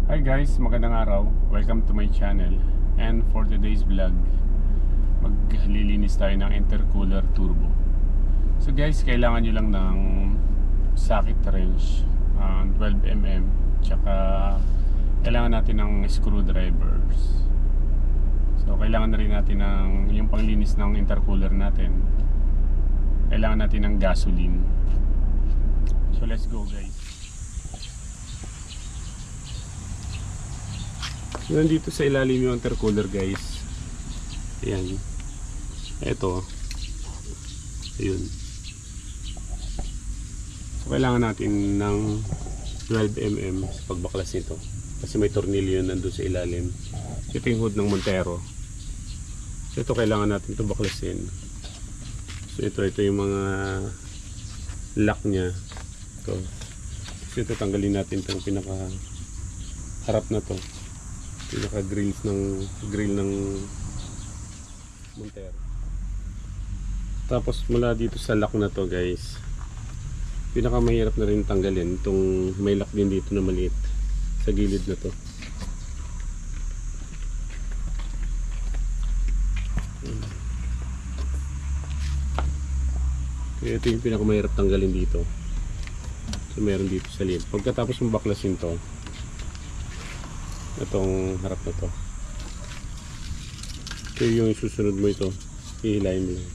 Hi guys, magandang araw. Welcome to my channel. And for today's vlog, maglilinis tayo ng intercooler turbo. So guys, kailangan nyo lang ng socket wrench, 12mm, tsaka kailangan natin ng screwdrivers. So kailangan na rin natin ng yung panglinis ng intercooler natin. Kailangan natin ng gasoline. So let's go guys. Nandito sa ilalim yung intercooler guys. Ayan. Ito. Ayun. So kailangan natin ng 12mm sa pagbaklas nito. Kasi may tornilyo yun nandun sa ilalim. Ito yung hood ng Montero. So ito kailangan natin ito baklasin. So ito yung mga lock nya. Ito. So ito tanggalin natin itong pinaka harap na to. Pinaka-grill ng Montero. Tapos mula dito sa lock na to guys, pinaka-mahirap na rin tanggalin itong may lock din dito na maliit sa gilid na to. Kaya ito yung pinaka-mahirap tanggalin dito. So meron dito sa lid. Pagkatapos mo baklasin to, itong harap na to, ito yung susunod mo, ito hihilayin mo lang.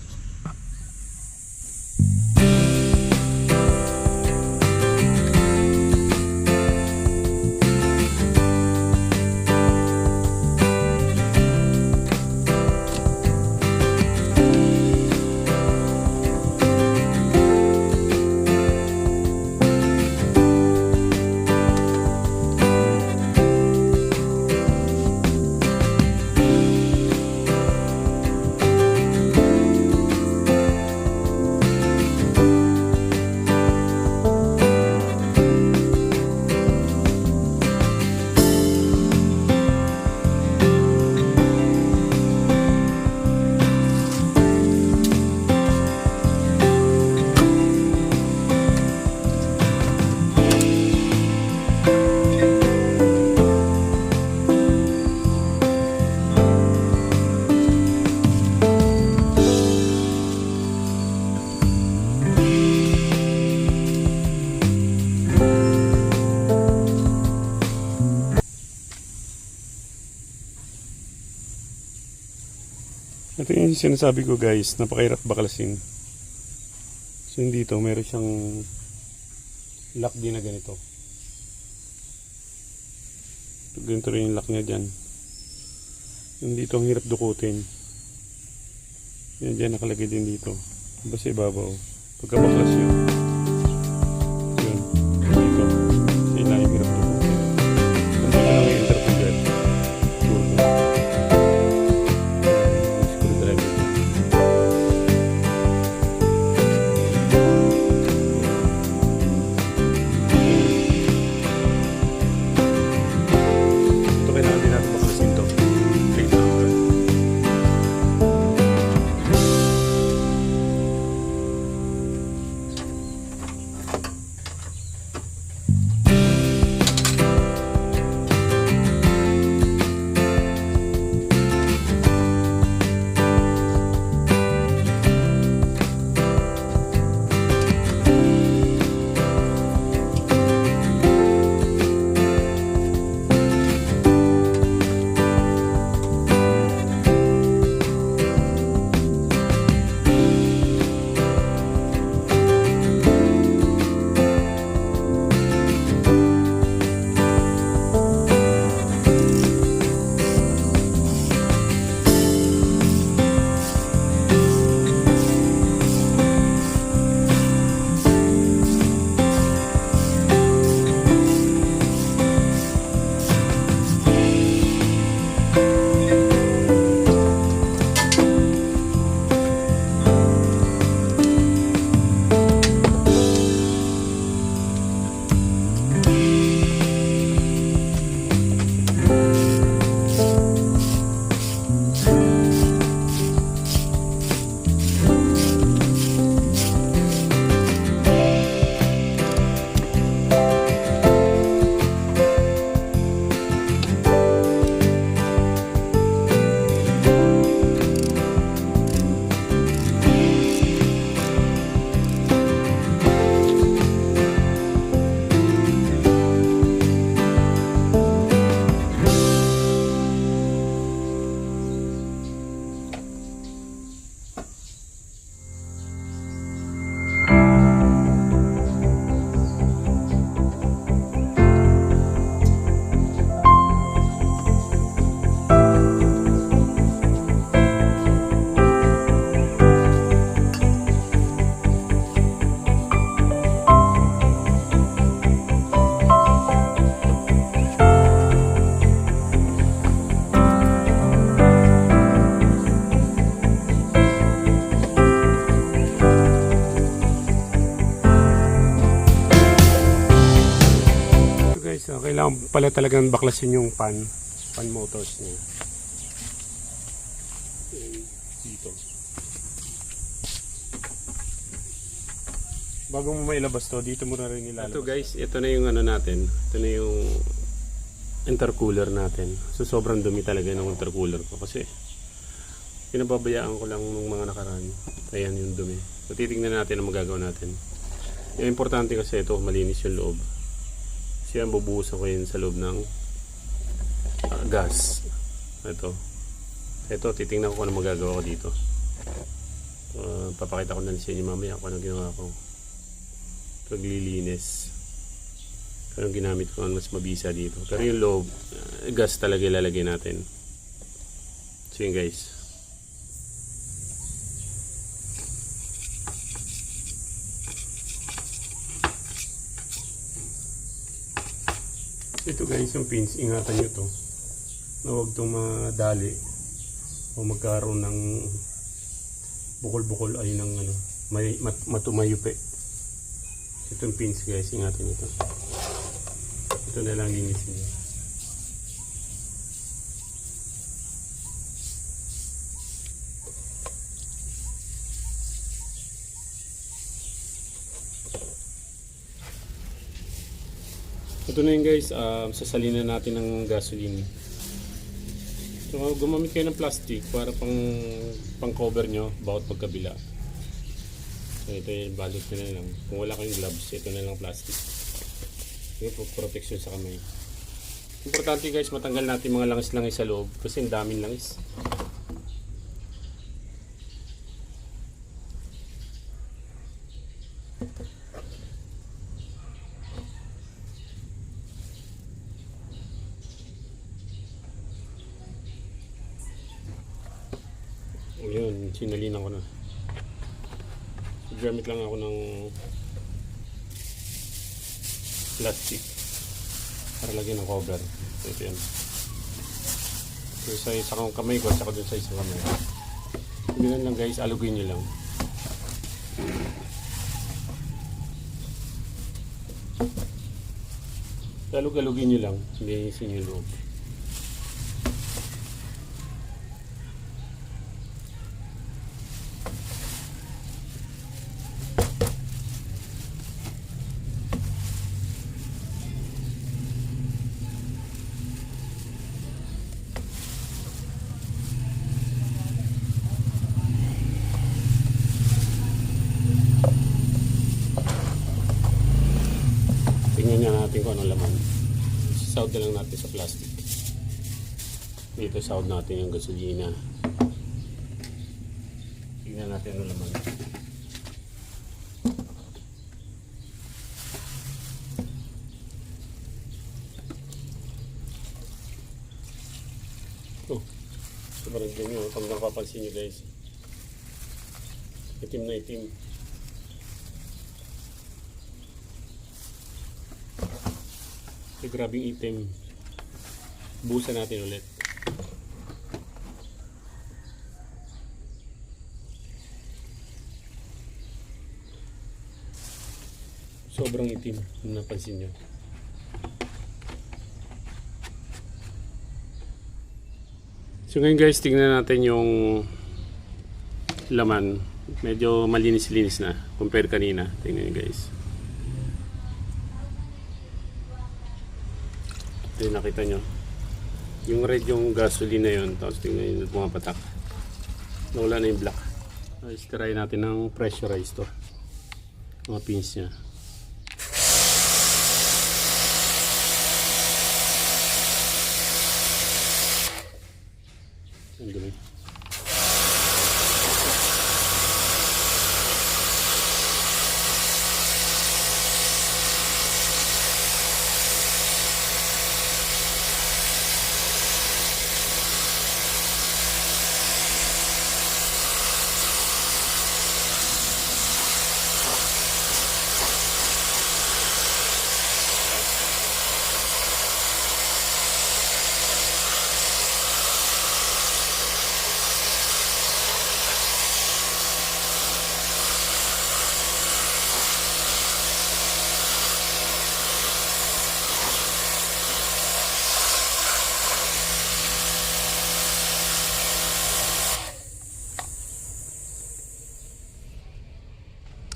Ito yung sinasabi ko guys, napakahirap baklasin. So yung dito, meron siyang lock din na ganito. Ganito rin yung lock niya dyan. Yung dito, ang hirap dukutin. Yan dyan, nakalagay din dito. Basta ibabaw. Pagkabaklas yun. Yun, dito. Yan lang yung hirap dukutin. Nandito lang yung intercooler. Turbo. pala talagang baklasin yung pan motors niya. Dito. Bago mo mailabas to, dito mo na rin ilalabas. Ito guys, ito na yung ano natin. Ito na yung intercooler natin. So sobrang dumi talaga ng intercooler ko kasi pinababayaan ko lang nung mga nakaraan. Ayan yung dumi. So titingnan natin ang magagawa natin. Yung importante kasi ito, malinis yung loob. So yan, bubuhusan ko yun sa loob ng gas. Ito, titingnan ko kung ano magagawa ko dito. Papakita ko na sa inyo mamaya kung ano ginawa ko. Paglilinis. Anong ginamit ko, mas mabisa dito. Pero yung loob, gas talaga ilalagay natin. So yun guys. Ito guys, yung pins, ingatan nyo to na huwag itong madali o magkaroon ng bukol-bukol ay ng ano, matumayupi. Itong pins guys, ingatan nyo to. Ito na lang linisin nyo. Ito na yun guys, sasalinan natin ng gasoline. So gumamit kayo ng plastic para pang cover nyo bawat pagkabila. So ito yung balot nyo na lang. Kung wala kayong gloves, ito na lang plastic. Ito po, protection sa kamay. Importante guys, matanggal natin mga langis-langis sa loob kasi ang daming langis. Yun, sinalinan ko na. So, gamit lang ako ng plastic para lagyan ng cover. So, ito yan. So, sa isang kamay ko at saka dun sa isang kamay. Ganun lang guys, alugin nyo lang. Alugin nyo lang, linisin yung loob. Tingnan niya natin kung ano laman. Sahod na lang natin sa plastic. Dito sahod natin yung gasolina. Tingnan natin ano laman. Oh, sobrang dumi oh. Pag napapansin nyo guys, itim na itim. Grabing itim. Buhusan natin ulit. Sobrang itim, napansin nyo. So ngayon guys, tingnan natin yung laman. Medyo malinis-linis na compare kanina. Tingnan nyo guys. Ito nakita nyo. Yung red yung gasoline na yun. Tapos tingnan nyo pumapatak. Nawala na yung black. Tapos try natin ng pressurized to. Mga pins nya. Ang dumi.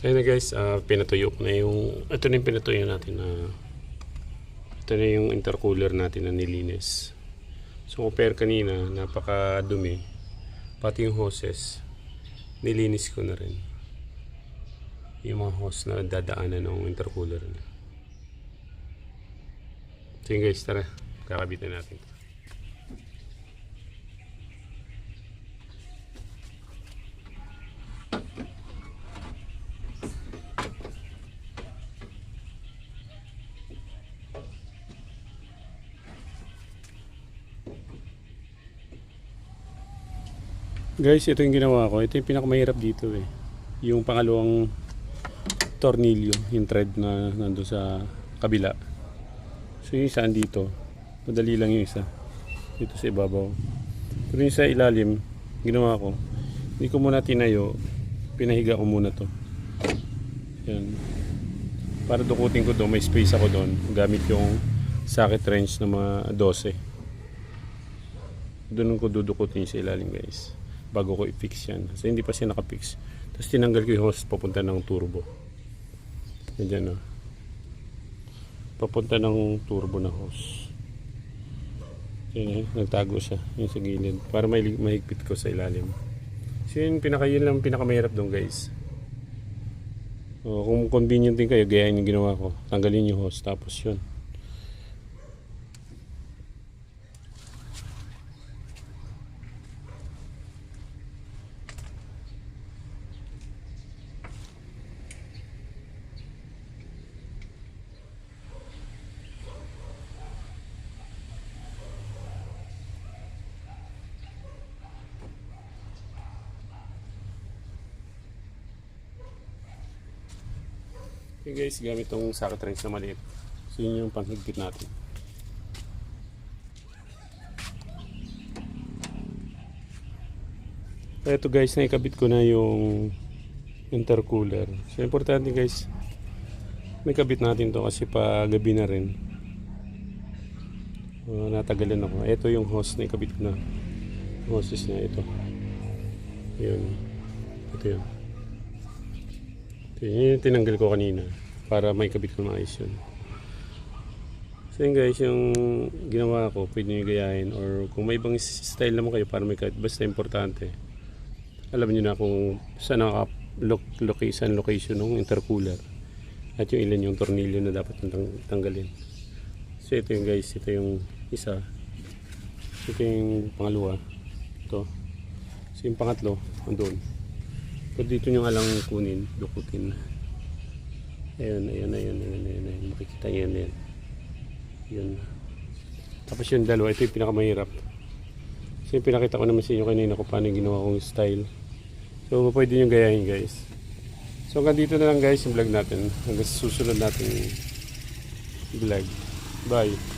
Ayun na guys, pinatuyo ko na yung, ito na yung pinatuyo natin na ito na yung intercooler natin na nilinis. So compare kanina, napakadumi, pati yung hoses nilinis ko na rin, yung mga hose na dadaanan ng intercooler na. So yun guys, tara, kakabitan natin. Guys, ito yung ginawa ko. Ito yung pinakamahirap dito eh. Yung pangalawang tornilyo, yung thread na nando sa kabila. So yung isa dito, madali lang yung isa. Dito sa ibabaw. Pero yung sa ilalim, ginawa ko, hindi ko muna tinayo, pinahiga ko muna to. Yan. Para dukutin ko doon, may space ako doon, gamit yung socket wrench na mga 12. Doon ko dudukutin sa ilalim guys, bago ko i-fix yan. Kasi hindi pa siya naka-fix. Tapos tinanggal ko yung hose papunta ng turbo. Yan dyan, no? Papunta ng turbo na hose. Yan, nagtago siya yung sa gilid para mahigpit ko sa ilalim. So yun lang pinakamahirap doon guys. O, kung convenient din kayo, gayahin yung ginawa ko. Tanggalin yung hose tapos yun. Okay guys, gamit tong socket wrench na maliit. So yun yung panghigpit natin. Ito guys, naikabit ko na yung intercooler. So importante guys, may kabit natin to kasi pa gabi na rin. Natagalan ako. Ito yung hose na ikabit ko na. Hoses na ito. Yun. Ito yun. Yung tinanggal ko kanina para may kabit ko maayos yun. So yun guys, yung ginawa ko, pwede nyo gayahin or kung may ibang style naman kayo para may kabit, basta importante alam nyo na kung saan location ng intercooler at yung ilan yung tornilyo na dapat tanggalin. So ito yung guys, ito yung isa, ito yung pangalawa, ito. So yung pangatlo andun. Pag dito nyo nga lang kunin, dukutin. Ayun. Makikita nyo yan. Yun. Tapos yung dalawa, ito yung pinakamahirap. Kasi pinakita ko naman sa inyo kanina kung paano ginawa kong style. So, pwede nyo gayahin guys. So, hanggang dito na lang guys yung vlog natin. Hanggang sa susunod natin vlog. Bye.